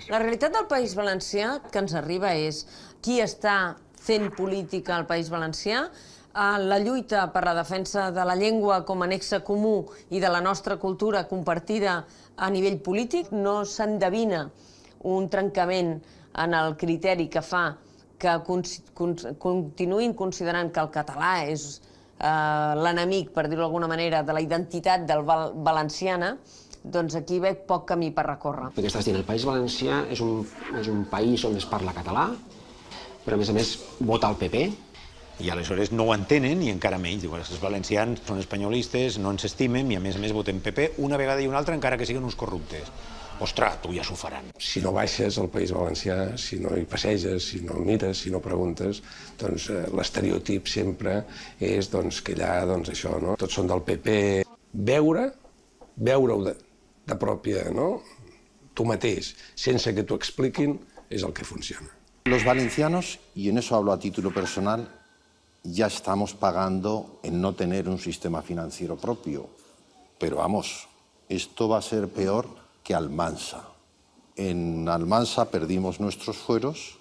La realitat del País Valencià que ens arriba és qui està fent política al País Valencià, la lluita per la defensa de la llengua com a nexe comú i de la nostra cultura compartida a nivell polític. No s'endevina un trencament en el criteri que fa que continuïn considerant que el català és l'enemic, per dir-ho d'alguna manera, de la identitat valenciana, doncs aquí veig poc camí per recórrer. Perquè estàs dient, el País Valencià és un país on es parla català, però a més vota el PP. I aleshores no ho entenen i encara menys. Diuen, els valencians són espanyolistes, no ens estimen i a més voten PP una vegada i una altra encara que siguin uns corruptes. Ostres, tu ja s'ho faran. Si no baixes al País Valencià, si no hi passeges, si no el mires, si no preguntes, doncs l'estereotip sempre és que allà, això, no? Tots són del PP. Veure-ho de pròpia, no? Tu mateix, sense que t'ho expliquin, és el que funciona. Los valencianos, y en eso hablo a título personal, ya estamos pagando en no tener un sistema financiero propio. Pero vamos, esto va a ser peor que Almansa. En Almansa perdimos nuestros fueros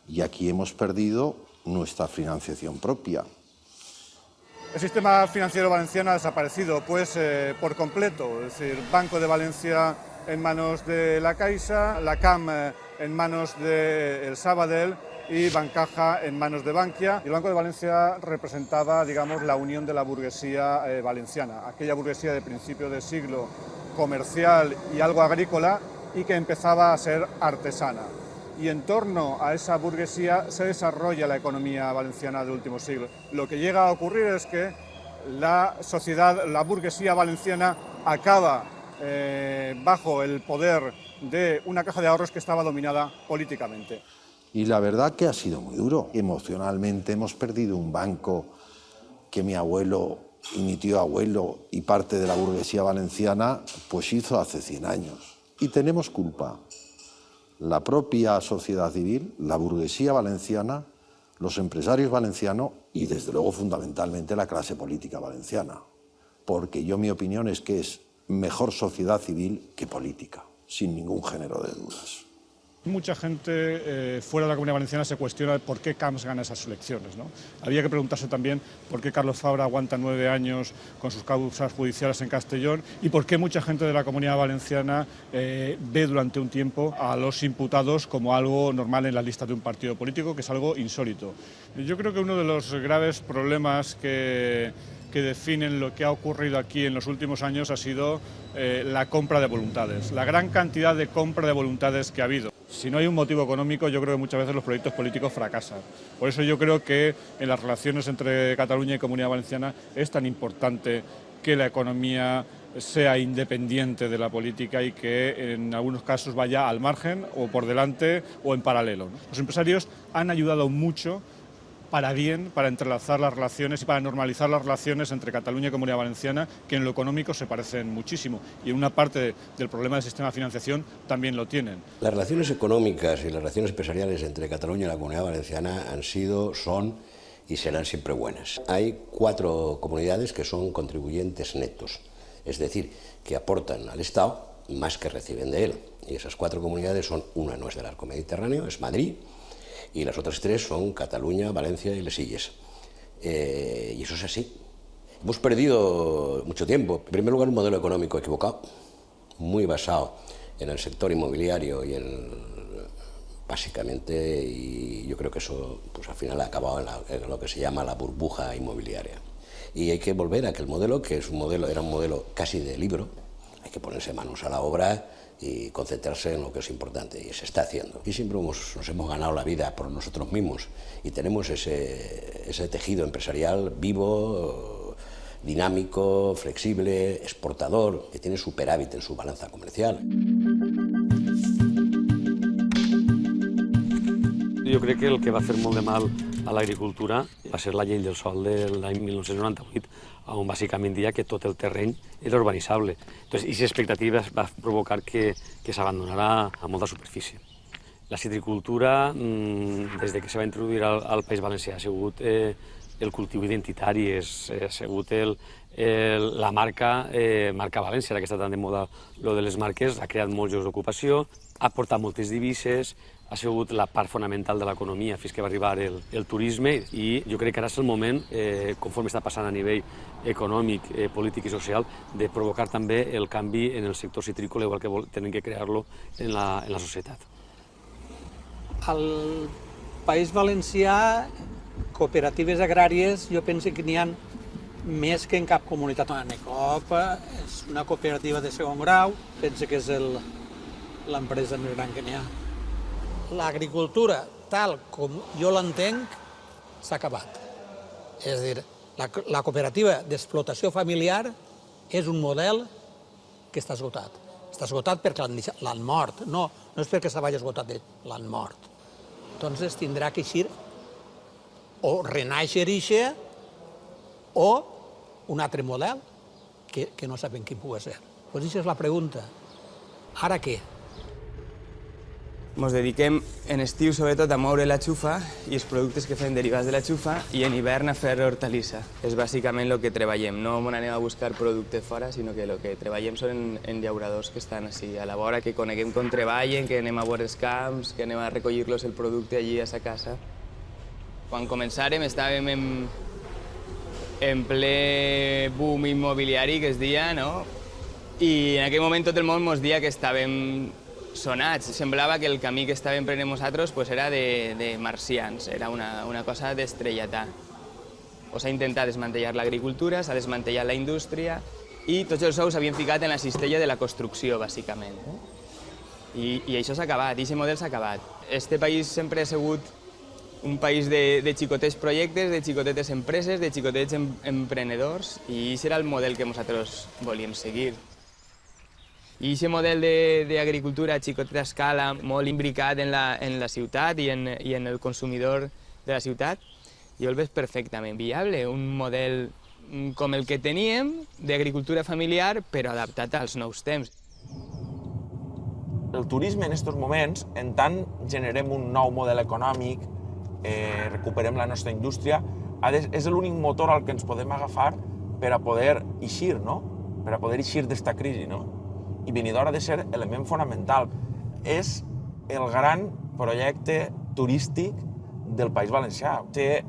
y aquí hemos perdido nuestra financiación propia. El sistema financiero valenciano ha desaparecido por completo, es decir, Banco de Valencia en manos de la Caixa, la CAM en manos del Sabadell y Bancaja en manos de Bankia. Y el Banco de Valencia representaba, digamos, la unión de la burguesía valenciana, aquella burguesía de principio de siglo, comercial y algo agrícola, y que empezaba a ser artesana. Y en torno a esa burguesía se desarrolla la economía valenciana del último siglo. Lo que llega a ocurrir es que la sociedad, la burguesía valenciana acaba bajo el poder de una caja de ahorros que estaba dominada políticamente. Y la verdad que ha sido muy duro. Emocionalmente hemos perdido un banco que mi abuelo y mi tío abuelo y parte de la burguesía valenciana pues hizo hace 100 años. Y tenemos culpa. La propia sociedad civil, la burguesía valenciana, los empresarios valencianos y desde luego fundamentalmente la clase política valenciana. Porque mi opinión es que es mejor sociedad civil que política, sin ningún género de dudas. Mucha gente fuera de la Comunidad Valenciana se cuestiona por qué Camps gana esas elecciones, ¿no? Había que preguntarse también por qué Carlos Fabra aguanta 9 años con sus causas judiciales en Castellón y por qué mucha gente de la Comunidad Valenciana ve durante un tiempo a los imputados como algo normal en la lista de un partido político, que es algo insólito. Yo creo que uno de los graves problemas que definen lo que ha ocurrido aquí en los últimos años ha sido la compra de voluntades, la gran cantidad de compra de voluntades que ha habido. Si no hay un motivo económico, yo creo que muchas veces los proyectos políticos fracasan. Por eso yo creo que en las relaciones entre Cataluña y Comunidad Valenciana es tan importante que la economía sea independiente de la política y que en algunos casos vaya al margen o por delante o en paralelo, ¿no? Los empresarios han ayudado mucho para bien, para entrelazar las relaciones y para normalizar las relaciones entre Cataluña y Comunidad Valenciana, que en lo económico se parecen muchísimo. Y en una parte del problema del sistema de financiación también lo tienen. Las relaciones económicas y las relaciones empresariales entre Cataluña y la Comunidad Valenciana han sido, son y serán siempre buenas. Hay 4 comunidades que son contribuyentes netos, es decir, que aportan al Estado más que reciben de él. Y esas 4 comunidades son, una no es del arco mediterráneo, es Madrid, y las otras 3 son Cataluña, Valencia y Les Illes. Y eso es así. Hemos perdido mucho tiempo. En primer lugar, un modelo económico equivocado, muy basado en el sector inmobiliario y básicamente, y yo creo que eso pues, al final ha acabado en lo que se llama la burbuja inmobiliaria. Y hay que volver a aquel modelo, que es era un modelo casi de libro. Hay que ponerse manos a la obra y concentrarse en lo que es importante, y se está haciendo. Y siempre nos hemos ganado la vida por nosotros mismos y tenemos ese tejido empresarial vivo, dinámico, flexible, exportador, que tiene superávit en su balanza comercial. Jo crec que el que va fer molt de mal a l'agricultura va ser la llei del sòl de l'any 1998, on bàsicament deia que tot el terreny era urbanitzable. Entonces, aquesta expectativa va provocar que s'abandonarà a molta superfície. La citricultura, des que se va introduir al País Valencià, ha sigut el cultiu identitari, ha sigut la marca València, que està tan de moda lo de les marques, ha creat molts llocs d'ocupació, ha portat moltes divises, ha sigut la part fonamental de l'economia fins que va arribar el turisme, i jo crec que ara és el moment, conforme està passant a nivell econòmic, polític i social, de provocar també el canvi en el sector citrícola, igual que tenen que crear-lo en la societat. Al País Valencià, cooperatives agràries, jo penso que n'hi ha més que en cap comunitat. Necoop és una cooperativa de segon grau, penso que és l'empresa més gran que n'hi ha. L'agricultura, tal com jo l'entenc, s'ha acabat. És a dir, la cooperativa d'explotació familiar és un model que està esgotat. Està esgotat perquè l'han mort, no és perquè se vagi esgotat, l'han mort. Entonces tindrà que eixir o renaixer ixe o un altre model que no sabem quin pugui ser. Doncs aquesta és la pregunta. Ara què? Ens dediquem en estiu sobretot a moure la xufa i els productes que fem derivats de la xufa, i en hivern a fer hortalissa. És bàsicament el que treballem. No anem a buscar producte fora, sinó que el que treballem són en llauradors que estan així a la vora, que coneguem com treballen, que anem a veure els camps, que anem a recollir-los el producte allí a sa casa. Quan començàrem estàvem en ple boom immobiliari, que es deia, no? I en aquell moment tot el món ens deia que estàvem sonats. Semblava que el camí que estàvem prenent nosaltres era de marcians, era una cosa d'estrellatà. S'ha intentat desmantellar l'agricultura, s'ha desmantellat la indústria i tots els ous s'havien ficat en la cistella de la construcció, bàsicament. I això s'ha acabat, i aquest model s'ha acabat. Este país sempre ha sigut un país de xicotets projectes, de xicotetes empreses, de xicotets emprenedors, i aquest era el model que nosaltres volíem seguir. I aquest model d'agricultura a xicoteta escala, molt imbricat en la ciutat i en el consumidor de la ciutat, jo el veig perfectament viable, un model com el que teníem d'agricultura familiar, però adaptat als nous temps. El turisme en aquests moments, en tant generem un nou model econòmic, recuperem la nostra indústria, és l'únic motor al que ens podem agafar per a poder eixir, no? Per a poder eixir d'esta crisi, no? I Benidorm ha de ser element fonamental. És el gran projecte turístic del País Valencià. Té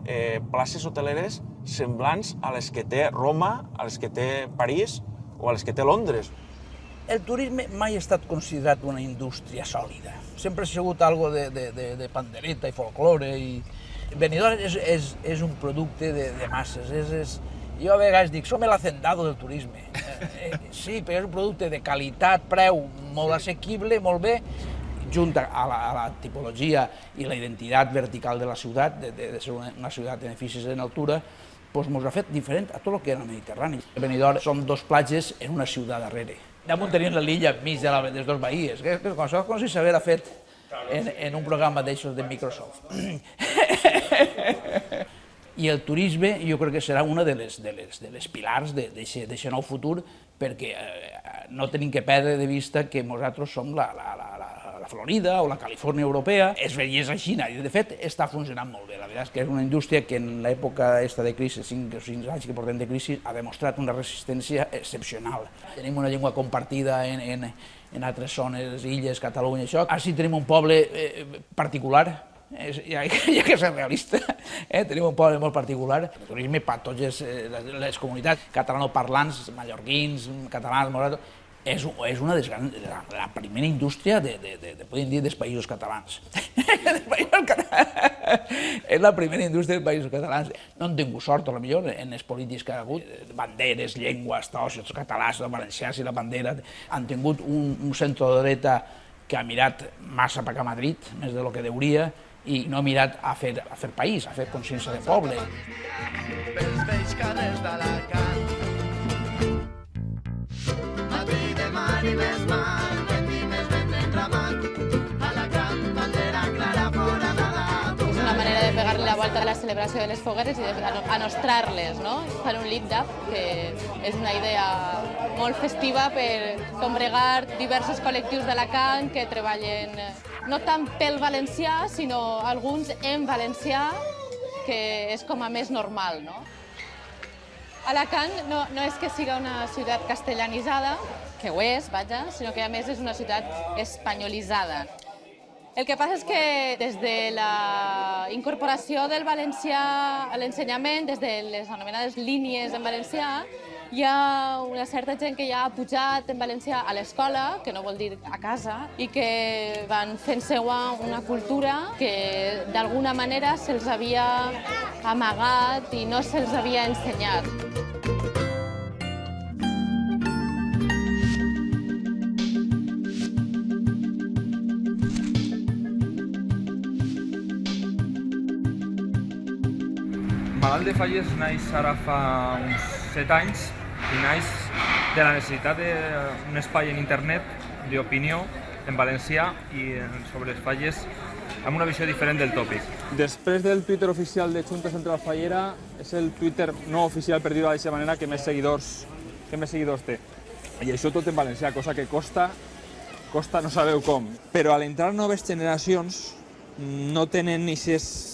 places hoteleres semblants a les que té Roma, a les que té París o a les que té Londres. El turisme mai ha estat considerat una indústria sòlida. Sempre ha sigut algo de pandereta i folklore. Benidorm és un producte de masses. Jo a vegades dic, som el hacendado del turisme. Sí, però és un producte de qualitat, preu, molt assequible, molt bé, junt a la tipologia i la identitat vertical de la ciutat, de ser una ciutat d'edificis en altura, ens ha fet diferent a tot el que era el Mediterrani. A Benidorm som dos platges en una ciutat darrere. Damunt tenien l'illa enmig de les dues bahies, com si s'haguera fet en un programa d'aixòs de Microsoft. I el turisme jo crec que serà una de les pilars d'aquest nou futur, perquè no tenim que perdre de vista que nosaltres som la Florida o la Califòrnia europea, es veiés a Xina, i de fet està funcionant molt bé. La veritat és que és una indústria que en l'època de crisi, 5 o 6 anys que portem de crisi, ha demostrat una resistència excepcional. Tenim una llengua compartida en altres zones, illes, Catalunya, això. Així tenim un poble particular, hi ha que ser realista, tenim un poble molt particular. El turisme per a totes les comunitats catalanoparlants, mallorquins, catalans, és una de la primera indústria, podem dir, dels països catalans. És la primera indústria dels països catalans. No han tingut sort, potser, en les polítiques que ha hagut. Banderes, llengües, tots, els catalans, els valencians i la bandera. Han tingut un centre-dreta que ha mirat massa per a Madrid, més del que hauria, i no ha mirat a fer país, a fer consciència de poble. Pels vells carrers d'Alacant, Madrid de mar i més mar, vendimés venten ramat, Alacant, bandera clara fora d'Alacant. És una manera de pegar-li la volta a la celebració de les fogueres i d'anostrar-les, no? Fan un lip-dap, que és una idea molt festiva per congregar diversos col·lectius d'Alacant que treballen no tant pel valencià, sinó alguns en valencià, que és com a més normal, no? Alacant no és que siga una ciutat castellanitzada, que ho és, vaja, sinó que a més és una ciutat espanyolitzada. El que passa és que des de la incorporació del valencià a l'ensenyament, des de les anomenades línies en valencià, hi ha una certa gent que ja ha pujat en valencià a l'escola, que no vol dir a casa, i que van fent seua una cultura que d'alguna manera se'ls havia amagat i no se'ls havia ensenyat. Malalt de Falles naix ara fa uns 7 anys i naix de la necessitat d'un espai en internet d'opinió en valencià i sobre les falles amb una visió diferent del tòpic. Després del Twitter oficial de Junta Central Fallera, és el Twitter no oficial, per dir-ho d'aquesta manera, que més seguidors té. I això tot en valencià, cosa que costa no sabeu com. Però a l'entrar noves generacions no tenen aquests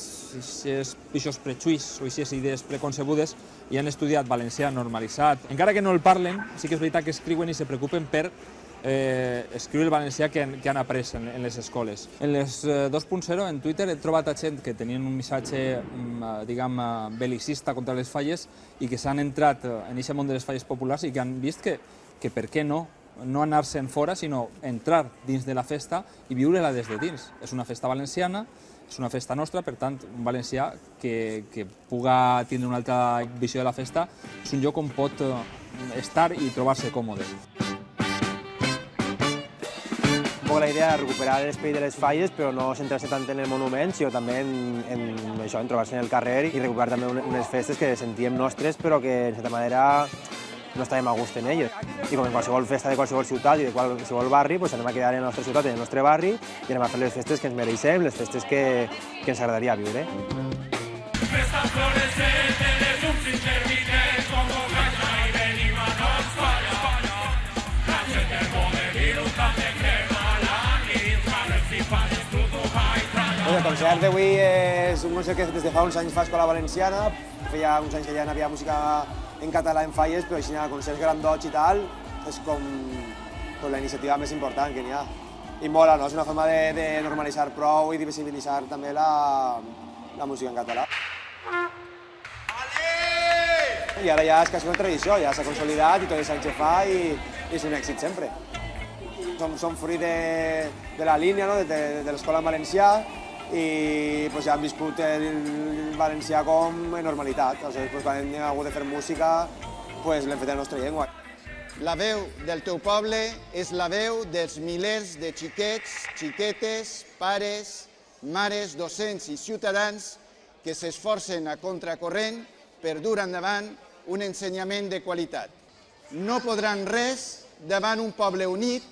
prejuïts o aquestes idees preconcebudes i han estudiat valencià normalitzat. Encara que no el parlen, sí que és veritat que escriuen i se preocupen per escriure el valencià que han après en les escoles. En les 2.0, en Twitter, he trobat gent que tenien un missatge, diguem, bel·licista contra les falles i que s'han entrat en aquest món de les falles populars i que han vist que per què no anar-se'n fora, sinó entrar dins de la festa i viure-la des de dins. És una festa valenciana, és una festa nostra, per tant, un valencià que puga tindre una altra visió de la festa és un lloc on pot estar i trobar-se còmode. Un poc la idea de recuperar l'esperit de les falles, però no centrar-se tant en el monument, sinó també en trobar-se en el carrer i recuperar també unes festes que sentíem nostres, però que, en certa manera, no estàvem a gust en elles. I com en qualsevol festa de qualsevol ciutat i de qualsevol barri, anem a quedar en la nostra ciutat, en el nostre barri, i anem a fer les festes que ens mereixem, les festes que ens agradaria viure. El concert d'avui és un concert que des de fa uns anys fa a Escola Valenciana. Feia uns anys que ja n'hi havia música en català en falles, però així concerts grandots i tal, és com la iniciativa més important que n'hi ha. I mola, no? És una forma de normalitzar prou i de visibilitzar també la música en català. I ara ja és quasi una tradició, ja s'ha consolidat i tots els anys que fa i és un èxit sempre. Som fruit de la línia, de l'escola en valencià, i ja hem viscut el valencià com en normalitat. Quan hem hagut de fer música, l'hem fet en la nostra llengua. La veu del teu poble és la veu dels milers de xiquets, xiquetes, pares, mares, docents i ciutadans que s'esforcen a contracorrent per dur endavant un ensenyament de qualitat. No podran res davant un poble unit,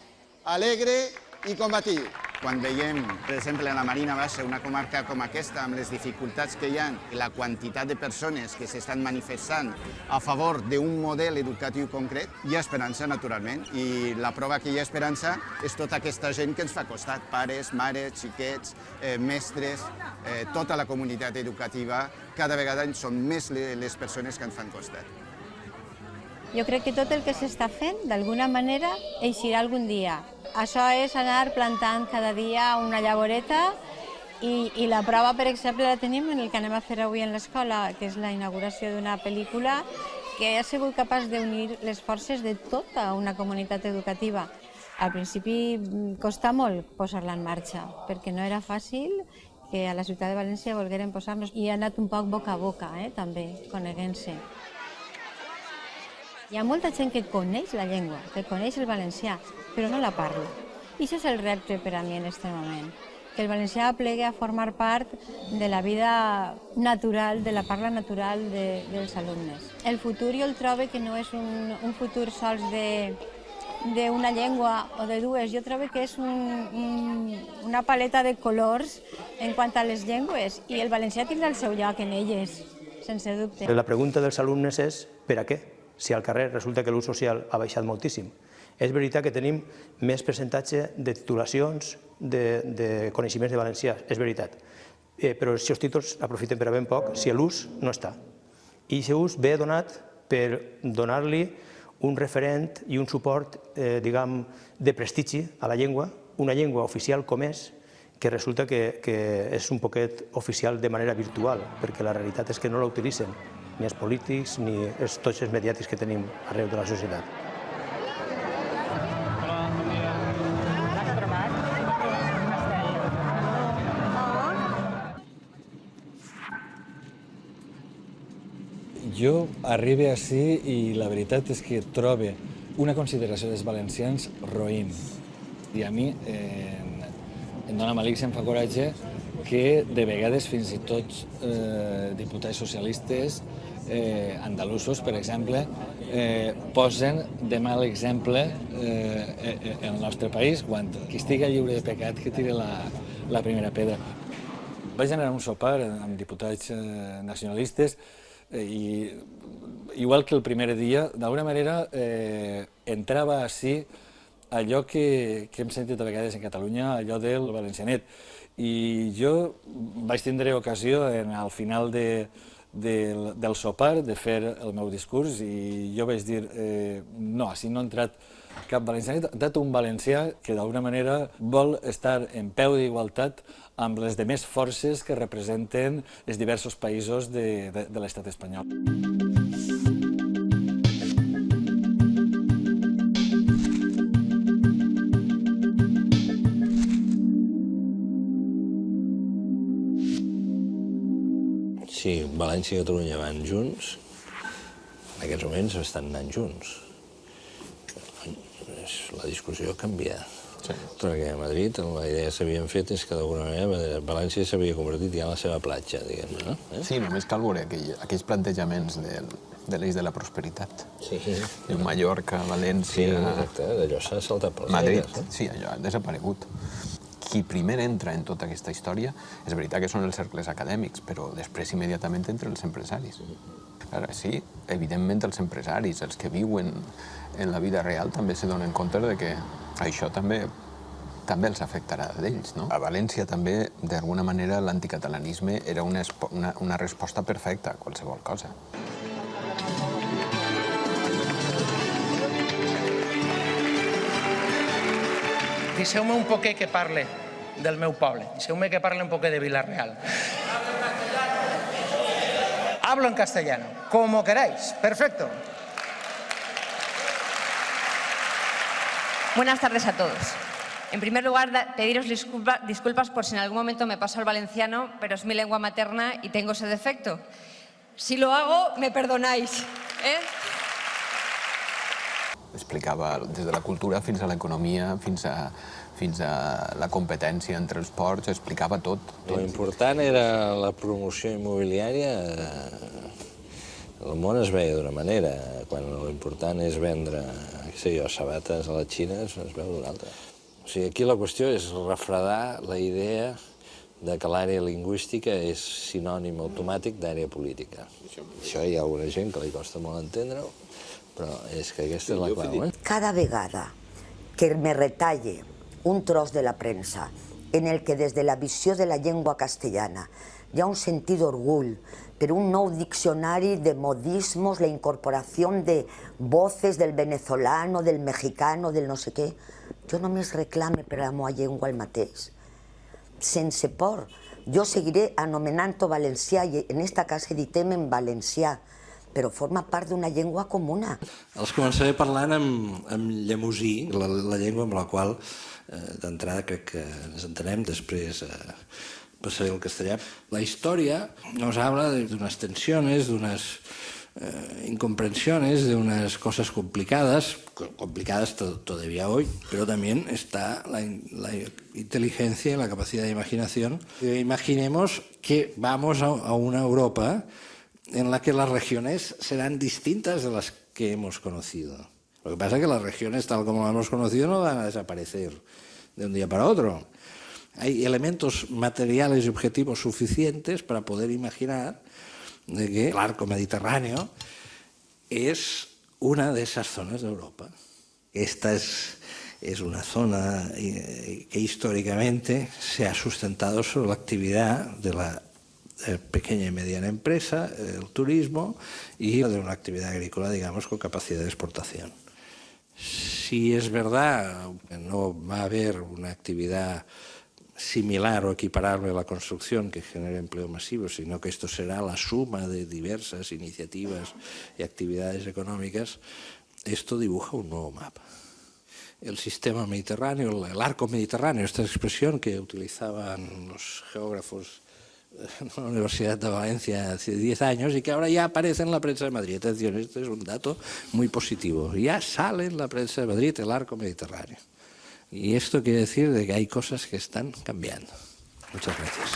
alegre i combatiu. Quan veiem, per exemple, la Marina Baixa, una comarca com aquesta, amb les dificultats que hi ha i la quantitat de persones que s'estan manifestant a favor d'un model educatiu concret, hi ha esperança, naturalment, i la prova que hi ha esperança és tota aquesta gent que ens fa costat, pares, mares, xiquets, mestres, tota la comunitat educativa, cada vegada són més les persones que ens fan costat. Jo crec que tot el que s'està fent, d'alguna manera, eixirà algun dia. Això és anar plantant cada dia una llavoreta i la prova, per exemple, la tenim en el que anem a fer avui en l'escola, que és la inauguració d'una pel·lícula que ha sigut capaç d'unir les forces de tota una comunitat educativa. Al principi costa molt posar-la en marxa, perquè no era fàcil que a la ciutat de València volgueren posar-nos i ha anat un poc boca a boca, també, coneguent-se. Hi ha molta gent que coneix la llengua, que coneix el valencià, però no la parla. I això és el repte per a mi en aquest moment, que el valencià plegui a formar part de la vida natural, de la parla natural dels alumnes. El futur jo el trobo que no és un futur sols d'una llengua o de dues, jo trobo que és una paleta de colors en quant a les llengües i el valencià tindrà el seu lloc en elles, sense dubte. La pregunta dels alumnes és per a què? Si al carrer resulta que l'ús social ha baixat moltíssim. És veritat que tenim més percentatge de titulacions de coneixements de valencià, és veritat, però els seus títols aprofiten per a ben poc si l'ús no està. I aquest ús ve donat per donar-li un referent i un suport, diguem, de prestigi a la llengua, una llengua oficial com és, que resulta que és un poquet oficial de manera virtual, perquè la realitat és que no la utilitzen ni els polítics ni tots els mediàtics que tenim arreu de la societat. Jo arribe ací i la veritat és que trobe una consideració dels valencians roïn. I a mi em dóna malic, em fa coratge que de vegades fins i tot diputats socialistes andalusos, per exemple, posen de mal exemple el nostre país quan qui estigui lliure de pecat que tiri la primera pedra. Vaig anar a un sopar amb diputats nacionalistes i igual que el primer dia, d'alguna manera entrava així allò que hem sentit a vegades en Catalunya, allò del valencianet. I jo vaig tindre ocasió al final del sopar de fer el meu discurs i jo vaig dir no, així no ha entrat cap valencianet, ha entrat un valencià que d'alguna manera vol estar en peu d'igualtat amb les demés forces que representen els diversos països de l'estat espanyol. Si València i Catalunya van junts, en aquests moments estan anant junts. La discussió canvia. Perquè a Madrid la idea que s'havien fet és que d'alguna manera València s'havia convertit ja en la seva platja, diguem-ne. Sí, només cal veure aquells plantejaments de l'eix de la prosperitat. Sí. Mallorca, València... Sí, exacte, d'allò s'ha saltat pels Madrid, aires. sí, allò ha desaparegut. Qui primer entra en tota aquesta història, és veritat que són els cercles acadèmics, però després immediatament entra els empresaris. Sí, evidentment els empresaris, els que viuen en la vida real, també se donen compte que això també els afectarà d'ells. A València també, d'alguna manera, l'anticatalanisme era una resposta perfecta a qualsevol cosa. Deixeu-me un poquet que parle del meu poble. Deixeu-me que parle un poquet de Vila-real. Hablo en castellano, como queráis. Perfecto. Buenas tardes a todos. En primer lugar, pediros disculpas por si en algún momento me paso al valenciano, pero es mi lengua materna y tengo ese defecto. Si lo hago, me perdonáis. Explicava des de la cultura fins a l'economia, fins a la competència entre els ports, explicava tot. L'important era la promoció immobiliària. El món es veia d'una manera. Quan l'important és vendre, sabates a la Xina, es veu d'una altra. O sigui, aquí la qüestió és refredar la idea que l'àrea lingüística és sinònim automàtic d'àrea política. Això hi ha alguna gent que li costa molt entendre-ho, però és que aquesta és la clau. Cada vegada que me retalle un tros de la premsa en el que des de la visió de la llengua castellana hi ha un sentit d'orgull per un nou diccionari de modismos, la incorporació de voces del venezolano, del mexicano, del no sé què, jo només reclame per a la meva llengua el mateix. Sense por. Jo seguiré anomenant-ho valencià i en esta casa editem en valencià, però forma part d'una llengua comuna. Els començaré parlant en llemosí, la llengua amb la qual d'entrada crec que ens entenem, després passaré al castellà. La història nos habla de unas tensiones, de unas incomprensiones, de unas cosas complicadas todavía hoy, pero también está la inteligencia y la capacidad de imaginación. Imaginemos que vamos a una Europa en la que las regiones serán distintas de las que hemos conocido. Lo que pasa es que las regiones, tal como las hemos conocido, no van a desaparecer de un día para otro. Hay elementos materiales y objetivos suficientes para poder imaginar de que el arco mediterráneo es una de esas zonas de Europa. Esta es es una zona que históricamente se ha sustentado sobre la actividad de la pequeña y mediana empresa, el turismo y de una actividad agrícola, digamos, con capacidad de exportación. Si es verdad que no va a haber una actividad similar o equiparable a la construcción que genere empleo masivo, sino que esto será la suma de diversas iniciativas y actividades económicas, esto dibuja un nuevo mapa. El sistema mediterráneo, el arco mediterráneo, esta expresión que utilizaban los geógrafos en la Universidad de Valencia hace 10 años y que ahora ya aparece en la prensa de Madrid. Atención, este es un dato muy positivo. Ya sale en la prensa de Madrid el arco mediterráneo. Y esto quiere decir de que hay cosas que están cambiando. Muchas gracias.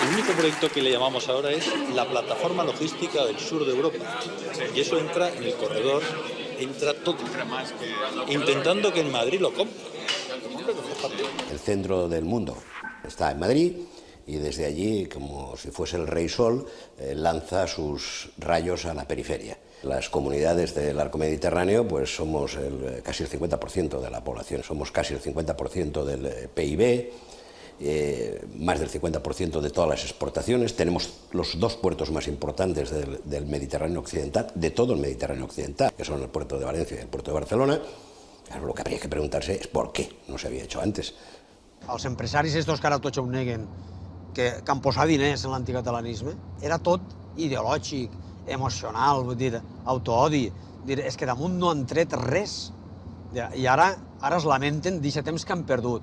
El único proyecto que le llamamos ahora es la plataforma logística del sur de Europa. Y eso entra en el corredor, entra todo, intentando que en Madrid lo compre. El centro del mundo está en Madrid y desde allí, como si fuese el rey sol, lanza sus rayos a la periferia. Las comunidades del arco mediterráneo pues somos casi el 50% de la población, somos casi el 50% del PIB, más del 50% de todas las exportaciones. Tenemos los dos puertos más importantes del Mediterráneo occidental, de todo el Mediterráneo occidental, que son el puerto de Valencia y el puerto de Barcelona. Claro, lo que habría que preguntarse es por qué no se había hecho antes. Els empresaris estos que ara tots ho neguen, que han posat diners en l'anticatalanisme, era tot ideològic, emocional, vull dir, autoodi. És que damunt no han tret res. I ara es lamenten d'aquest temps que han perdut.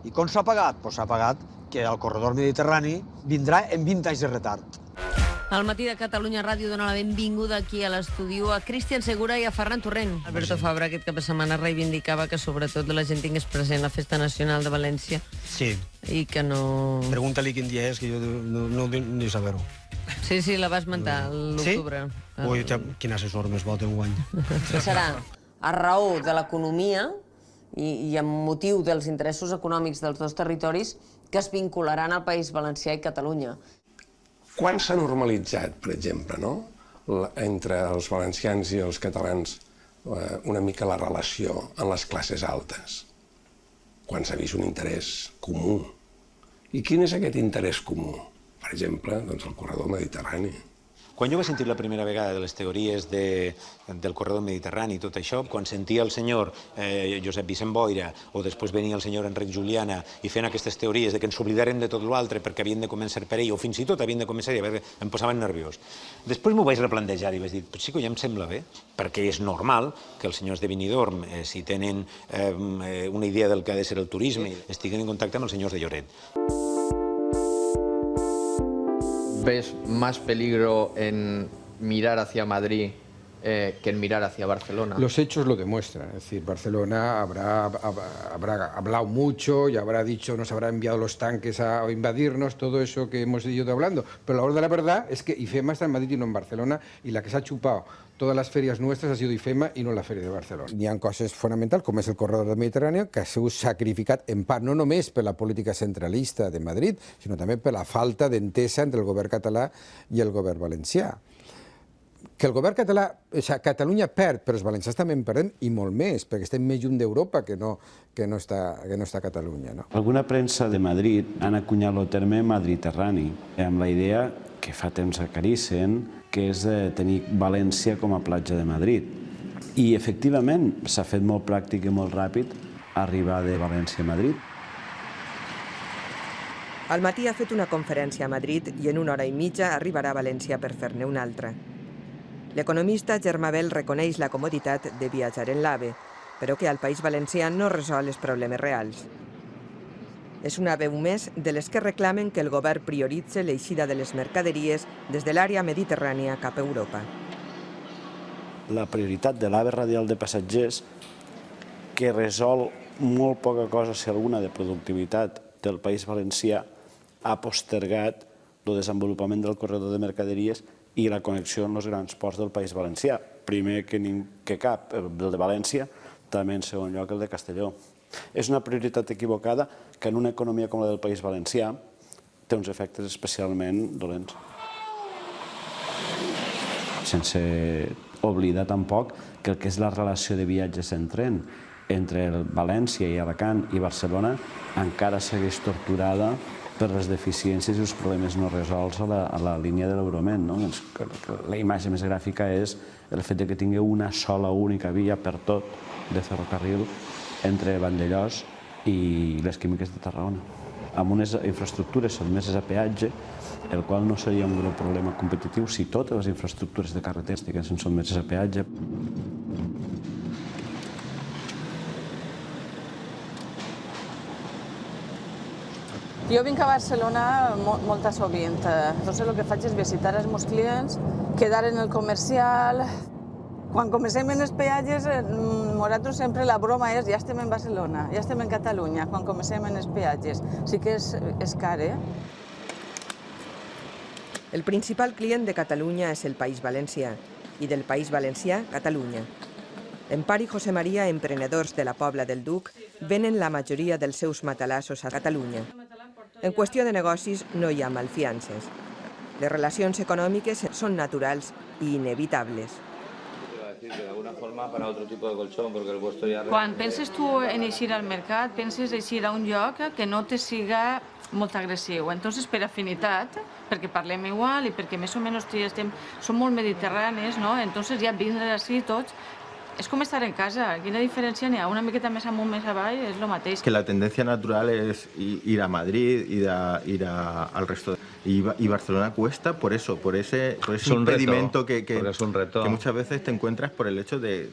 I com s'ha pagat? Doncs s'ha pagat que el corredor mediterrani vindrà en 20 anys de retard. Al matí de Catalunya Ràdio dona la benvinguda aquí a l'estudi a Cristian Segura i a Ferran Torrent. Alberto Fabra aquest cap de setmana reivindicava que sobretot la gent tingués present la Festa Nacional de València. Sí. I que no... Pregunta-li quin dia és, que jo no ni saber-ho. Sí, la va esmentar l'octubre. Ui, quin assessor més bo té un guany. Serà a raó de l'economia i amb motiu dels interessos econòmics dels dos territoris que es vincularan al País Valencià i Catalunya. Quan s'ha normalitzat, per exemple, entre els valencians i els catalans una mica la relació en les classes altes? Quan s'ha vist un interès comú. I quin és aquest interès comú? Per exemple, el corredor mediterrani. Quan jo vaig sentir la primera vegada de les teories del corredor mediterrani i tot això, quan sentia el senyor Josep Vicent Boira o després venia el senyor Enric Juliana i fent aquestes teories de que ens oblidarem de tot l'altre perquè havien de començar per ell o fins i tot havien de començar i em posaven nerviós. Després m'ho vaig replantejar i vaig dir, però sí que ja em sembla bé, perquè és normal que els senyors de Benidorm, si tenen una idea del que ha de ser el turisme, estiguen en contacte amb els senyors de Lloret. ¿Ves más peligro en mirar hacia Madrid que en mirar hacia Barcelona? Los hechos lo demuestran, es decir, Barcelona habrá hablado mucho y habrá dicho, nos habrá enviado los tanques a invadirnos, todo eso que hemos ido hablando, pero la hora de la verdad es que IFEMA está en Madrid y no en Barcelona, y la que se ha chupado todas las ferias nuestras ha sido IFEMA i no la Fèria de Barcelona. Hi ha coses fonamentals, com és el corredor del Mediterrani, que ha sigut sacrificat en part no només per la política centralista de Madrid, sinó també per la falta d'entesa entre el govern català i el govern valencià. Que el govern català, Catalunya perd, però els valencians també en perdem, i molt més, perquè estem més lluny d'Europa que no està Catalunya. Alguna premsa de Madrid han acunyat el terme madriterrani, amb la idea que fa temps acarissen, que és tenir València com a platja de Madrid. I, efectivament, s'ha fet molt pràctic i molt ràpid arribar de València a Madrid. Al matí ha fet una conferència a Madrid i en una hora i mitja arribarà a València per fer-ne una altra. L'economista Germà Bel reconeix la comoditat de viatjar en l'AVE, però que al País Valencià no resol els problemes reals. És una veu més de les que reclamen que el govern prioritzi l'eixida de les mercaderies des de l'àrea mediterrània cap a Europa. La prioritat de l'AVE radial de passatgers, que resol molt poca cosa, si alguna, de productivitat del País Valencià, ha postergat el desenvolupament del corredor de mercaderies i la connexió amb els grans ports del País Valencià. Primer que cap, el de València, també en segon lloc el de Castelló. És una prioritat equivocada que en una economia com la del País Valencià té uns efectes especialment dolents. Sense oblidar tampoc que el que és la relació de viatges en tren entre València i Alacant i Barcelona encara segueix torturada per les deficiències i els problemes no resolts a la línia de l'Euromed. La imatge més gràfica és el fet que tingui una sola única via per tot de ferrocarril entre Vandellòs i les Químiques de Tarragona, amb unes infraestructures sotmeses a peatge, el qual no seria un greu problema competitiu si totes les infraestructures de carreteres estiguessin sotmeses a peatge. Jo vinc a Barcelona molt sovint. Entonces el que faig és visitar els meus clients, quedar en el comercial. Quan comencem en els peatges, nosaltres sempre la broma és ja estem en Barcelona, ja estem en Catalunya, quan comencem en els peatges. Sí que és car, eh? El principal client de Catalunya és el País Valencià i del País Valencià, Catalunya. Empar i José María, emprenedors de la Pobla del Duc, venen la majoria dels seus matalassos a Catalunya. En qüestió de negocis no hi ha malfiances. Les relacions econòmiques són naturals i inevitables. De alguna forma para otro tipo de colchón, porque el vuestro ya... Quan penses tu en eixir al mercat, penses eixir a un lloc que no te siga molt agressiu. Entonces, per afinitat, perquè parlem igual i perquè més o menys som molt mediterranis, no? Entonces ja vindre així tots és com estar en casa. Quina diferència n'hi ha? Una miqueta més amunt, més avall, és el mateix. Que la tendencia natural es ir a Madrid, ir al resto de... Y Barcelona cuesta por eso, por ese impedimento que muchas veces te encuentras por el hecho de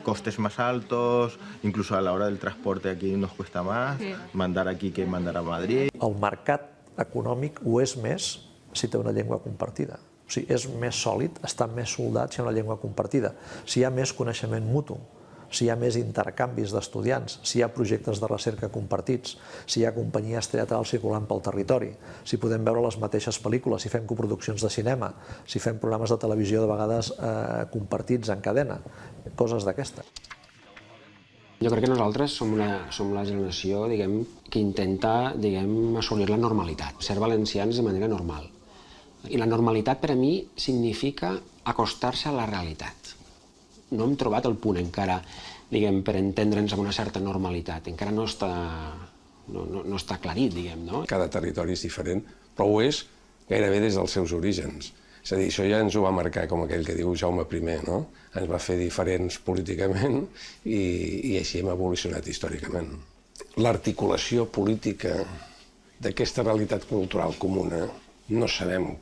costes más altos, incluso a la hora del transporte aquí nos cuesta más, mandar aquí que mandar a Madrid. El mercat econòmic ho és més si té una llengua compartida. O sigui, és més sòlid, està més soldat si hi ha una llengua compartida, si hi ha més coneixement mutu, si hi ha més intercanvis d'estudiants, si hi ha projectes de recerca compartits, si hi ha companyies teatrals circulant pel territori, si podem veure les mateixes pel·lícules, si fem coproduccions de cinema, si fem programes de televisió de vegades compartits en cadena, coses d'aquestes. Jo crec que nosaltres som la generació que intenta assolir la normalitat, ser valencians de manera normal. I la normalitat per a mi significa acostar-se a la realitat. No hem trobat el punt encara, per entendre'ns amb una certa normalitat. Encara no està aclarit, no? Cada territori és diferent, però ho és gairebé des dels seus orígens. És a dir, això ja ens ho va marcar, com aquell que diu Jaume I, no? Ens va fer diferents políticament i així hem evolucionat històricament. L'articulació política d'aquesta realitat cultural comuna no sabem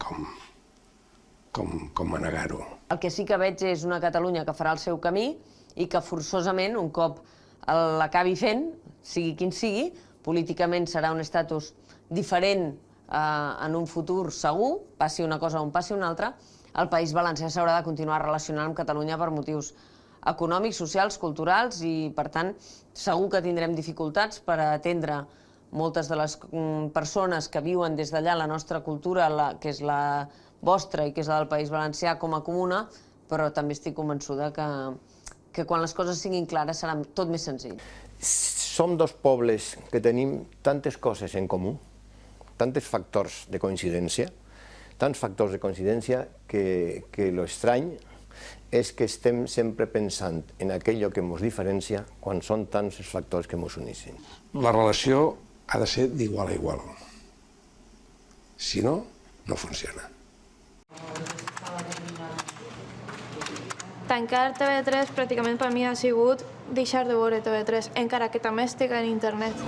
com manegar-ho. El que sí que veig és una Catalunya que farà el seu camí i que forçosament, un cop l'acabi fent, sigui quin sigui, políticament serà un estatus diferent en un futur segur, passi una cosa o en passi una altra, el País Valencià s'haurà de continuar relacionant amb Catalunya per motius econòmics, socials, culturals i, per tant, segur que tindrem dificultats per atendre moltes de les persones que viuen des d'allà la nostra cultura, que és la vostra i que és la del País Valencià com a comuna, però també estic convençuda que quan les coses siguin clares serà tot més senzill. Som dos pobles que tenim tantes coses en comú, tantes factors de coincidència, tants factors de coincidència que l'estrany és que estem sempre pensant en aquello que ens diferencia quan són tants els factors que ens uneixen. La relació ha de ser d'igual a igual. Si no, no funciona. Tancar TV3 pràcticament per mi ha sigut deixar de veure TV3, encara que també estic en internet.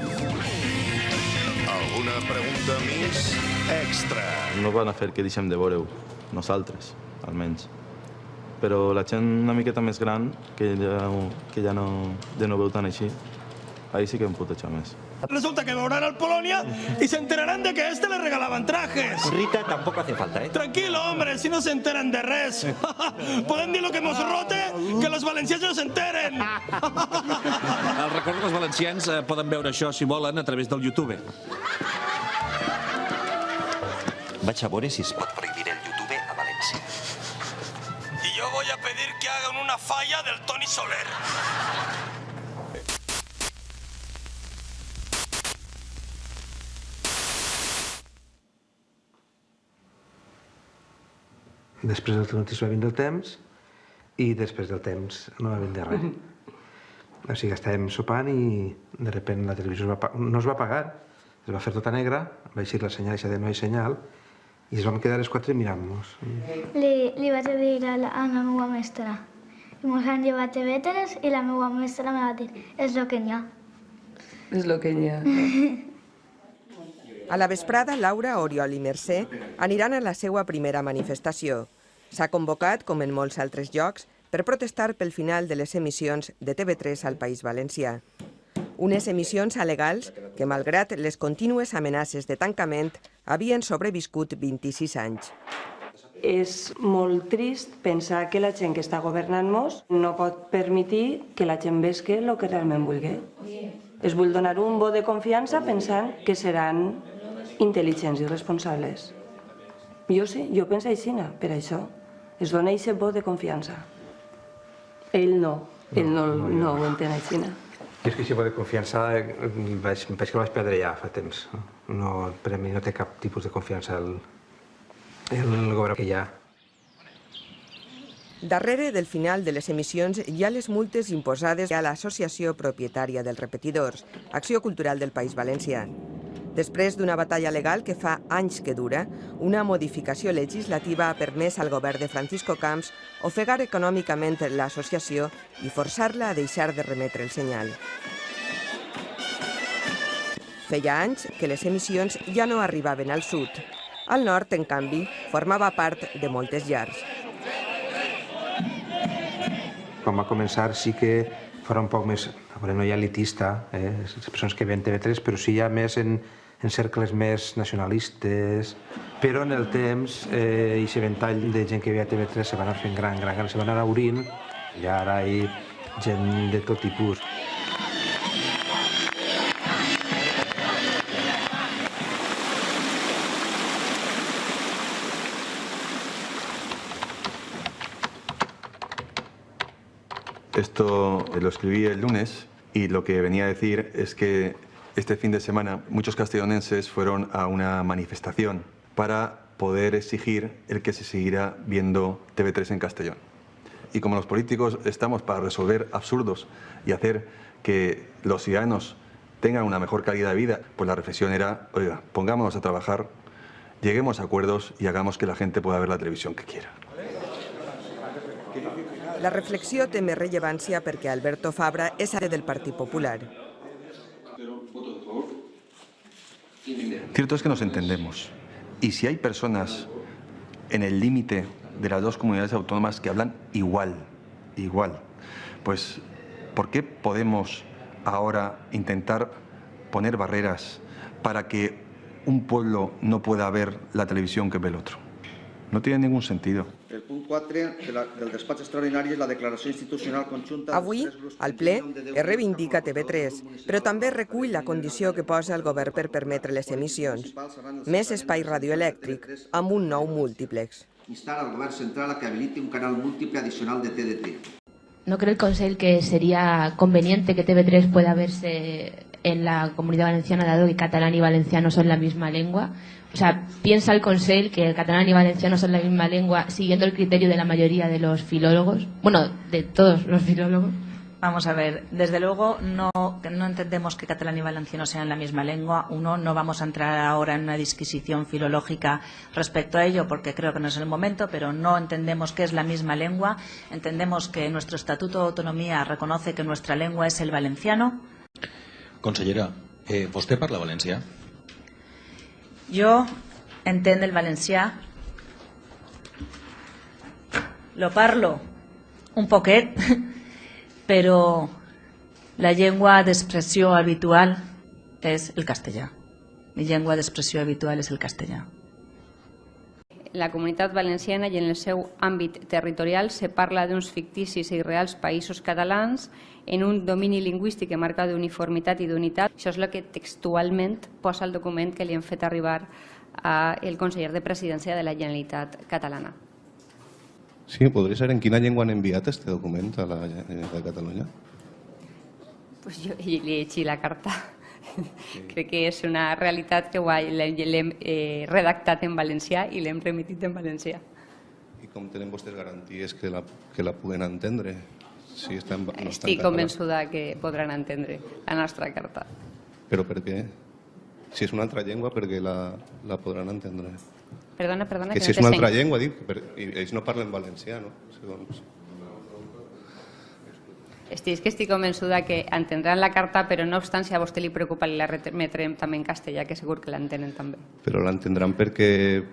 Alguna pregunta més extra? No van a fer que deixem de veure-ho, nosaltres, almenys. Però la gent una miqueta més gran, que ja no veu tant així, ahí sí que em puteja més. Resulta que veuran al Polonia y se enterarán de que a este le regalaban trajes. Rita tampoco hace falta, ¿eh? Tranquilo, hombre, si no se enteran de res. Podem dir lo que mos rote, que los valencians no s'enteren. Els recordo que els valencians poden veure això, si volen, a través del YouTube. Vaig a veure si es pot prohibir el YouTube a València. Y yo voy a pedir que hagan una falla del Toni Soler. Després del notícia va vindre el temps i després del temps no va vindre res. O sigui, estàvem sopant i de sobte la televisió no es va apagar, es va fer tota negra, va eixir la senyal de no hi senyal i ens vam quedar les 4 mirant-nos. Li vaig dir a la meva mestra i ens han llevat TV3 i la meva mestra me va dir és el que n'hi ha. És el que n'hi ha. A la vesprada, Laura, Oriol i Mercè aniran a la seva primera manifestació. S'ha convocat, com en molts altres llocs, per protestar pel final de les emissions de TV3 al País Valencià. Unes emissions alegals que, malgrat les contínues amenaces de tancament, havien sobreviscut 26 anys. És molt trist pensar que la gent que està governant-nos no pot permetre que la gent vesqui el que realment vulgui. Es vull donar un vot de confiança pensant que seran intel·ligents i responsables. Jo sí, jo penso així, per això. Es dona aquest vot de confiança. Ell no ho entén així. Jo és que aquest vot de confiança penso que el vaig perdre ja fa temps. Per a mi no té cap tipus de confiança el govern que hi ha. Darrere del final de les emissions hi ha les multes imposades a l'associació propietària dels repetidors, Acció Cultural del País Valencià. Després d'una batalla legal que fa anys que dura, una modificació legislativa ha permès al govern de Francisco Camps ofegar econòmicament l'associació i forçar-la a deixar de remetre el senyal. Feia anys que les emissions ja no arribaven al sud. Al nord, en canvi, formava part de moltes llars. Quan va començar sí que fora un poc més, no hi ha elitista, les persones que veien TV3, però sí hi ha més en cercles més nacionalistes, però en el temps aquest ventall de gent que veia TV3 se va anar fent gran, se va anar obrint i ara hi ha gent de tot tipus. Esto lo escribí el lunes y lo que venía a decir es que este fin de semana muchos castellonenses fueron a una manifestación para poder exigir el que se siguiera viendo TV3 en Castellón. Y como los políticos estamos para resolver absurdos y hacer que los ciudadanos tengan una mejor calidad de vida, pues la reflexión era, oiga, pongámonos a trabajar, lleguemos a acuerdos y hagamos que la gente pueda ver la televisión que quiera. La reflexió té més rellevància perquè Alberto Fabra és ara del Partit Popular. Cierto es que nos entendemos. Y si hay personas en el límite de las dos comunidades autónomas que hablan igual, pues ¿por qué podemos ahora intentar poner barreras para que un pueblo no pueda ver la televisión que ve el otro? No tiene ningún sentido. El punt 4 del despatx extraordinari és la declaració institucional conjunta... Avui, al ple, es reivindica TV3, però també recull la condició que posa el govern per permetre les emissions. Més espai radioelèctric amb un nou múltiplex. Instar al govern central a que habiliti un canal múltiple adicional de TDT. ¿No cree el Consell que sería conveniente que TV3 pueda verse en la Comunidad Valenciana, dado que catalán y valenciano son la misma lengua? O sea, ¿piensa el Consell que el catalán y valenciano son la misma lengua siguiendo el criterio de la mayoría de los filólogos? Bueno, de todos los filólogos. Vamos a ver, desde luego no entendemos que catalán y valenciano sean la misma lengua. No vamos a entrar ahora en una disquisición filológica respecto a ello porque creo que no es el momento, pero no entendemos que es la misma lengua. Entendemos que nuestro Estatuto de Autonomía reconoce que nuestra lengua es el valenciano. Consellera, vostè parla valencià? Jo entenc el valencià, lo parlo un poquet, però la llengua d'expressió habitual és el castellà. Mi llengua d'expressió habitual és el castellà. La Comunitat Valenciana i en el seu àmbit territorial se parla d'uns ficticis i reals països catalans en un domini lingüístic que marca d'uniformitat i d'unitat. Això és el que textualment posa el document que li hem fet arribar al conseller de Presidència de la Generalitat Catalana. Sí, podria ser en quina llengua han enviat aquest document a la Generalitat de Catalunya? Pues jo li he llegit la carta. Crec que és una realitat que l'hem redactat en valencià i l'hem remitit en valencià. I com tenen vostès garanties que la puguen entendre? Estic convençuda que podran entendre la nostra carta. Però per què? Si és una altra llengua, per què la podran entendre? Perdona, que si és una altra llengua, dic, ells no parlen valencià, no? Segons... Estic convençuda que entendran la carta, però no obstant, si a vostè li preocupa, la remetrem també en castellà, que segur que l'entenen també. Però l'entendran perquè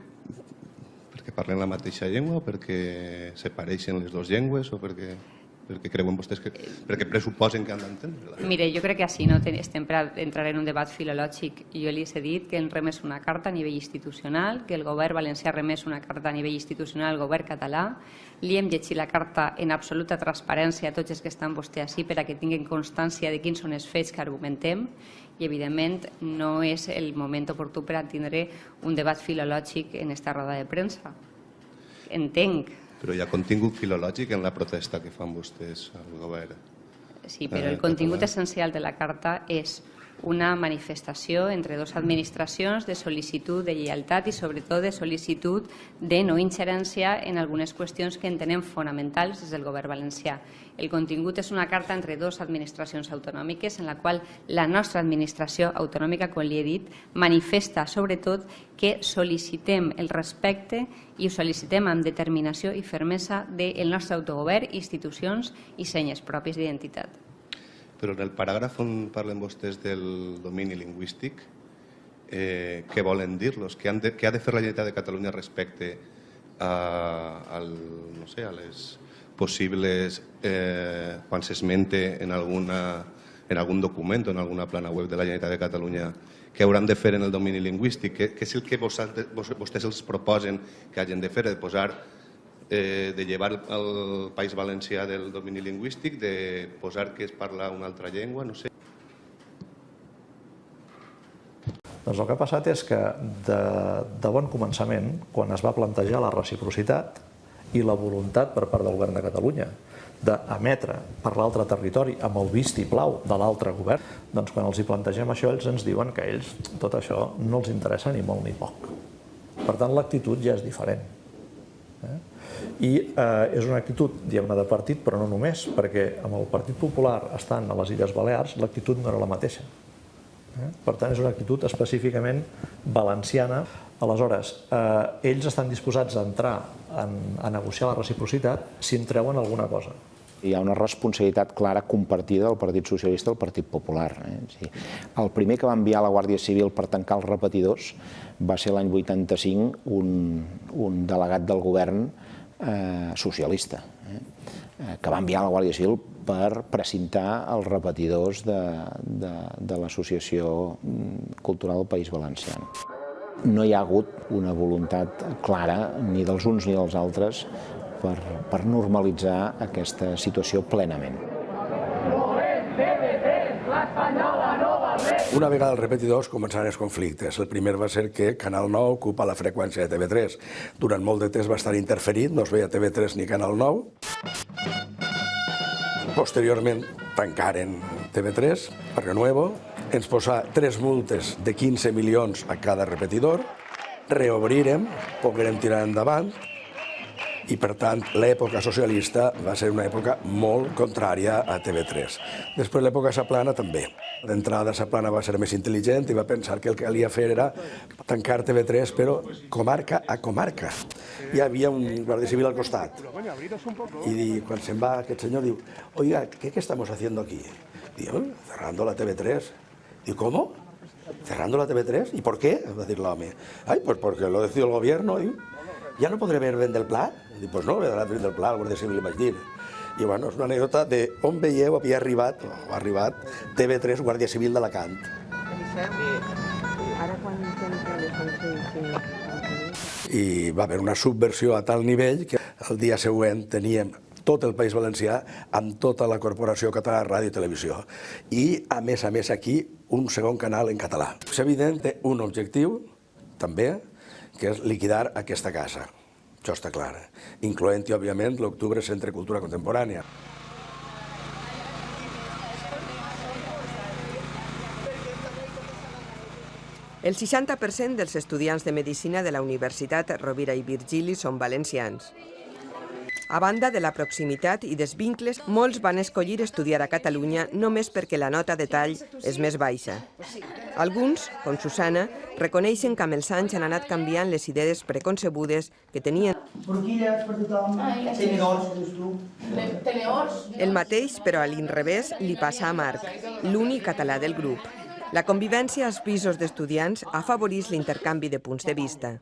parlen la mateixa llengua, o perquè se pareixen les dues llengües, o perquè creuen vostès que... perquè pressuposen que han d'entendre-la? Mire, jo crec que així no estem per entrar en un debat filològic. Jo li he dit que hem remès una carta a nivell institucional, que el govern valencià ha remès una carta a nivell institucional al govern català. Li hem llegit la carta en absoluta transparència a tots els que estan vostè així per a que tinguin constància de quins són els fets que argumentem i, evidentment, no és el moment oportú per a tindre un debat filològic en esta roda de premsa. Entenc. Però hi ha contingut filològic en la protesta que fan vostès al govern. Sí, però el contingut essencial de la carta és una manifestació entre dues administracions de sol·licitud de lleialtat i sobretot de sol·licitud de no ingerència en algunes qüestions que entenem fonamentals des del govern valencià. El contingut és una carta entre dues administracions autonòmiques en la qual la nostra administració autonòmica, com li he dit, manifesta sobretot que sol·licitem el respecte i ho sol·licitem amb determinació i fermesa del nostre autogovern, institucions i senyes pròpies d'identitat. Però en el paràgraf on parlen vostès del domini lingüístic, què volen dir-los? Què ha de fer la Generalitat de Catalunya respecte a les possibles, quan s'esmente en algun document o en alguna plana web de la Generalitat de Catalunya, què hauran de fer en el domini lingüístic? Què és el que vostès els proposen que hagin de fer? De llevar el País Valencià del domini lingüístic, de posar que es parla una altra llengua, no sé. Doncs el que ha passat és que de bon començament, quan es va plantejar la reciprocitat i la voluntat per part del govern de Catalunya d'emetre per l'altre territori amb el vistiplau de l'altre govern, doncs quan els hi plantegem això, ells ens diuen que a ells tot això no els interessa ni molt ni poc. Per tant, l'actitud ja és diferent. I és una actitud, diguem-ne, de partit, però no només, perquè amb el Partit Popular estant a les Illes Balears l'actitud no era la mateixa. Per tant, és una actitud específicament valenciana. Aleshores, ells estan disposats a entrar a negociar la reciprocitat si en treuen alguna cosa. Hi ha una responsabilitat clara compartida del Partit Socialista i del Partit Popular. El primer que va enviar la Guàrdia Civil per tancar els repetidors va ser l'any 85 un delegat del govern socialista, que va enviar la Guàrdia Civil per precintar els repetidors de l'Associació Cultural del País Valencià. No hi ha hagut una voluntat clara, ni dels uns ni dels altres, per normalitzar aquesta situació plenament. Una vegada els repetidors començaran els conflictes. El primer va ser que Canal 9 ocupa la freqüència de TV3. Durant molt de temps va estar interferit, no es veia TV3 ni Canal 9. Posteriorment tancaren TV3 per Renuevo, ens posà 3 multes de 15 milions a cada repetidor, reobrirem, poguérem tirar endavant, i, per tant, l'època socialista va ser una època molt contrària a TV3. Després, l'època Saplana també. D'entrada, Saplana va ser més intel·ligent i va pensar que el que calia fer era tancar TV3, però comarca a comarca. Hi havia un guàrdia civil al costat. I quan se'n va aquest senyor, diu, oiga, ¿qué estamos haciendo aquí? Diu, cerrando la TV3. Diu, ¿cómo? ¿Cerrando la TV3? ¿Y por qué? Va a decir l'home. Ay, pues porque lo decidió el gobierno. ¿Ya no podré ver Vent del Pla? Dic, pues no, veurà Vent del Pla, el Guàrdia Civil li vaig dir. I bueno, és una anècdota d'on veieu havia arribat, o ha arribat, TV3, Guàrdia Civil d'Alacant. I va haver una subversió a tal nivell que el dia següent teníem tot el País Valencià amb tota la Corporació Catalana de Ràdio i Televisió. I, a més, aquí, un segon canal en català. És evident, té un objectiu, també, que és liquidar aquesta casa. Això està clar, incloent-hi, òbviament, l'Octubre Centre de Cultura Contemporània. El 60% dels estudiants de Medicina de la Universitat Rovira i Virgili són valencians. A banda de la proximitat i dels vincles, molts van escollir estudiar a Catalunya només perquè la nota de tall és més baixa. Alguns, com Susana, reconeixen que amb els anys han anat canviant les idees preconcebudes que tenien. Broquilles per tothom, tenedors, dius tu. El mateix, però a l'inrevés, li passa a Marc, l'únic català del grup. La convivència als pisos d'estudiants afavoreix l'intercanvi de punts de vista.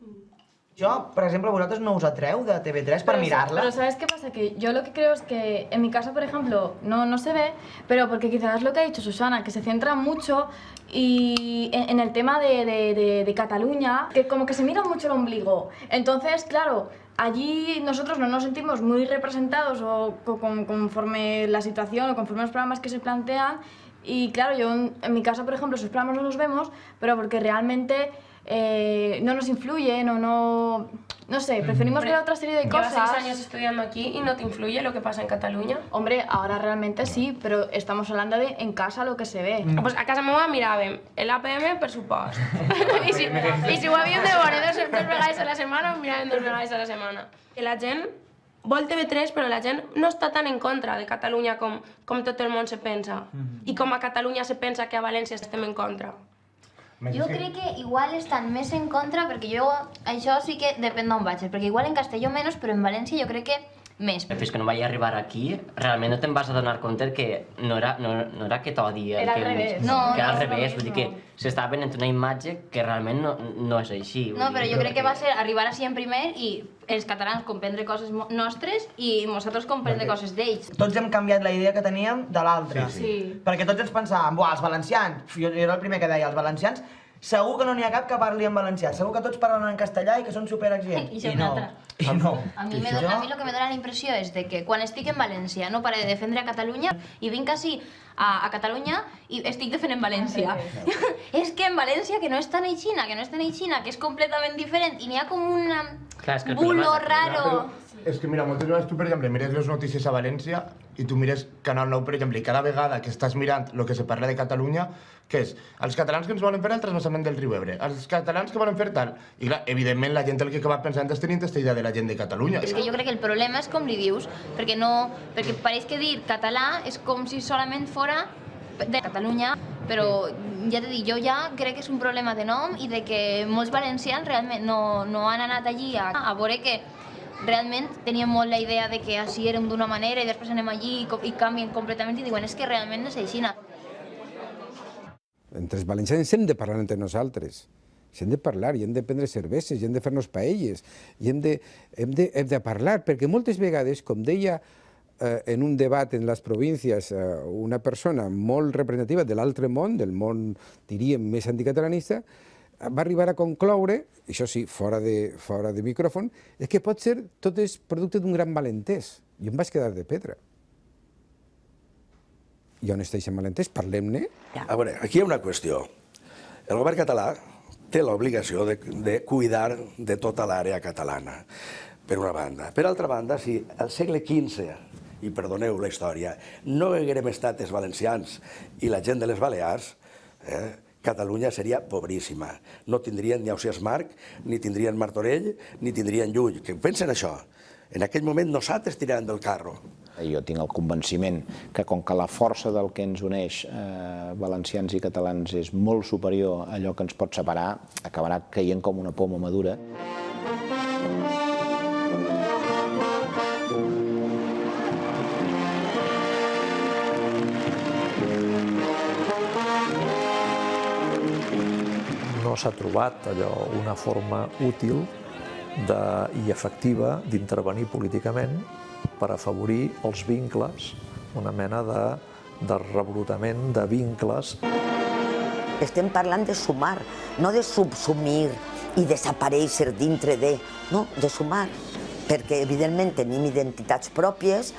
Yo, por ejemplo, vosotros no us atreu de TV3 para mirarla. Pero ¿sabes qué pasa? Que yo lo que creo es que en mi casa, por ejemplo, no se ve, pero porque quizás lo que ha dicho Susana, que se centra mucho y en el tema de Cataluña, que como que se mira mucho el ombligo. Entonces, claro, allí nosotros no nos sentimos muy representados o conforme la situación o conforme los programas que se plantean. Y claro, yo en mi casa, por ejemplo, esos programas no los vemos, pero porque realmente no nos influyen o no sé, preferimos ver otra serie de cosas. Llevas 6 años estudiando aquí y no te influye lo que pasa en Cataluña. Hombre, ahora realmente sí, pero estamos hablando de en casa lo que se ve. Pues a casa meva miràvem l'APM per supost. I si ho havíem de veure dos vegades a la setmana, ho miràvem 2 vegades a la setmana. Que la gent vol TV3, però la gent no està tan en contra de Catalunya com tot el món se pensa. I com a Catalunya se pensa que a València estem en contra. Jo crec que igual estan més en contra, perquè jo, això sí que depèn d'on vagis, perquè igual en Castelló menys, però en València jo crec que més. Fins que no vaig arribar aquí, realment no te'n vas adonar compte que no era que t'odia. Era al revés. Que era al revés, vull dir que s'estava venent una imatge que realment no és així. No, però jo crec que va ser arribar així en primer i els catalans comprendre coses nostres i nosaltres comprendre coses d'ells. Tots hem canviat la idea que teníem de l'altre. Sí. Perquè tots ens pensàvem, buah, els valencians, jo era el primer que deia, els valencians, segur que no n'hi ha cap que parli en valencià, segur que tots parlen en castellà i que són superexigents. I no. A mi el que me dona la impressió és que quan estic en València no pare de defendre a Catalunya i vinc així a Catalunya i estic defendent València. És que en València que no és tan aixina, que és completament diferent i n'hi ha com un bulo raro. És que mira, moltes vegades tu, per exemple, mires les notícies a València i tu mires Canal 9, per exemple, i cada vegada que estàs mirant el que se parla de Catalunya, què és? Els catalans que ens volen fer el transvasament del riu Ebre, els catalans que volen fer tal. I clar, evidentment la gent el que acaba pensant és tenint aquesta idea de la gent de Catalunya. És que jo crec que el problema és com li dius, perquè pareix que dir català és com si solament fora de Catalunya, però ja t'he dit, jo ja crec que és un problema de nom i de que molts valencians realment no han anat allí a veure que realment teníem molt la idea de que així érem d'una manera i després anem allí i canvien completament i diuen és que realment no és així. Entre els valencians hem de parlar entre nosaltres. Hem de parlar i hem de prendre cerveses i hem de fer-nos paelles i hem de parlar, perquè moltes vegades, com deia en un debat en les províncies una persona molt representativa de l'altre món, del món, diríem, més anticatalanista, va arribar a concloure, això sí, fora de micròfon, és que pot ser tot és producte d'un gran malentès. Jo em vaig quedar de pedra. I on està aquest malentès? Parlem-ne. A veure, aquí hi ha una qüestió. El govern català té l'obligació de cuidar de tota l'àrea catalana, per una banda. Per altra banda, si al segle XV, i perdoneu la història, no haguérem estat els valencians i la gent de les Balears, Catalunya seria pobríssima. No tindrien ni Ausiàs Marc, ni tindrien Martorell, ni tindrien Llull. Que pensen això? En aquell moment nosaltres tiràvem del carro. Jo tinc el convenciment que com que la força del que ens uneix valencians i catalans és molt superior a allò que ens pot separar, acabarà caient com una poma madura. No s'ha trobat allò una forma útil i efectiva d'intervenir políticament per afavorir els vincles, una mena de rebrotament de vincles. Estem parlant de sumar, no de subsumir i desaparèixer dintre de, no, de sumar, perquè evidentment tenim identitats pròpies,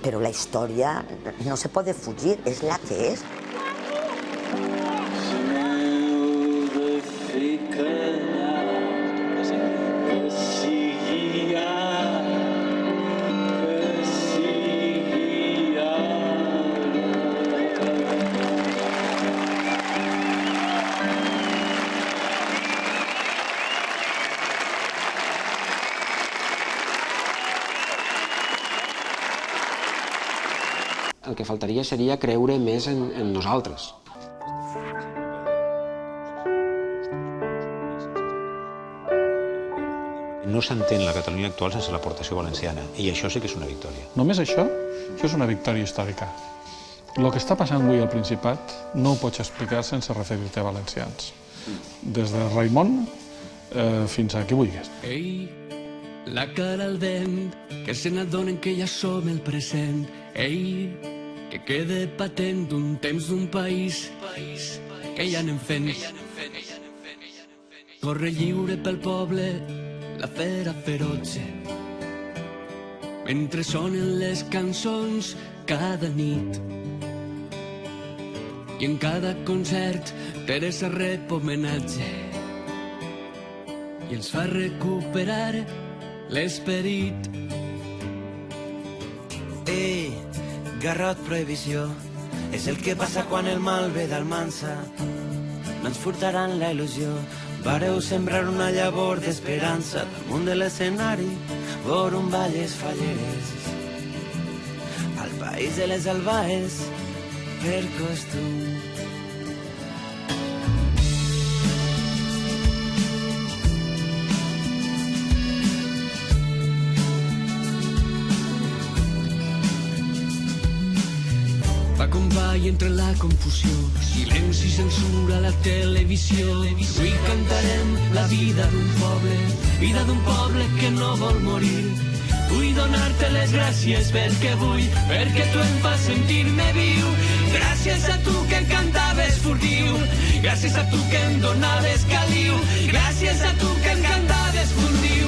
però la història no se pot fugir, és la que és. El que faltaria seria creure més en nosaltres. No s'entén la Catalunya actual sense l'aportació valenciana, i això sí que és una victòria. Només això és una victòria històrica. El que està passant avui al Principat no ho pots explicar sense referir-te a valencians. Des de Raimon fins a qui vulguis. Ei, la cara al vent, que se n'adonen que ja som el present. Ei, que quede patent un temps d'un país que ja anem fent. Corre lliure pel poble la fera feroce, mentre sonen les cançons cada nit. I en cada concert Teresa rep homenatge i ens fa recuperar l'esperit. Ei, Garrot Prohibició, és el que passa quan el mal ve d'Almansa. No ens furtaran la il·lusió. Vareu sembrar una llavor d'esperança damunt de l'escenari, vor un balles falleres. Al país de les albaes, per costum. Va com va i entre la confusió, silenci, censura, la televisió. Avui cantarem la vida d'un poble que no vol morir. Vull donar-te les gràcies perquè tu em fas sentir-me viu. Gràcies a tu que em cantaves furtiu, gràcies a tu que em donaves caliu, gràcies a tu que em cantaves furtiu.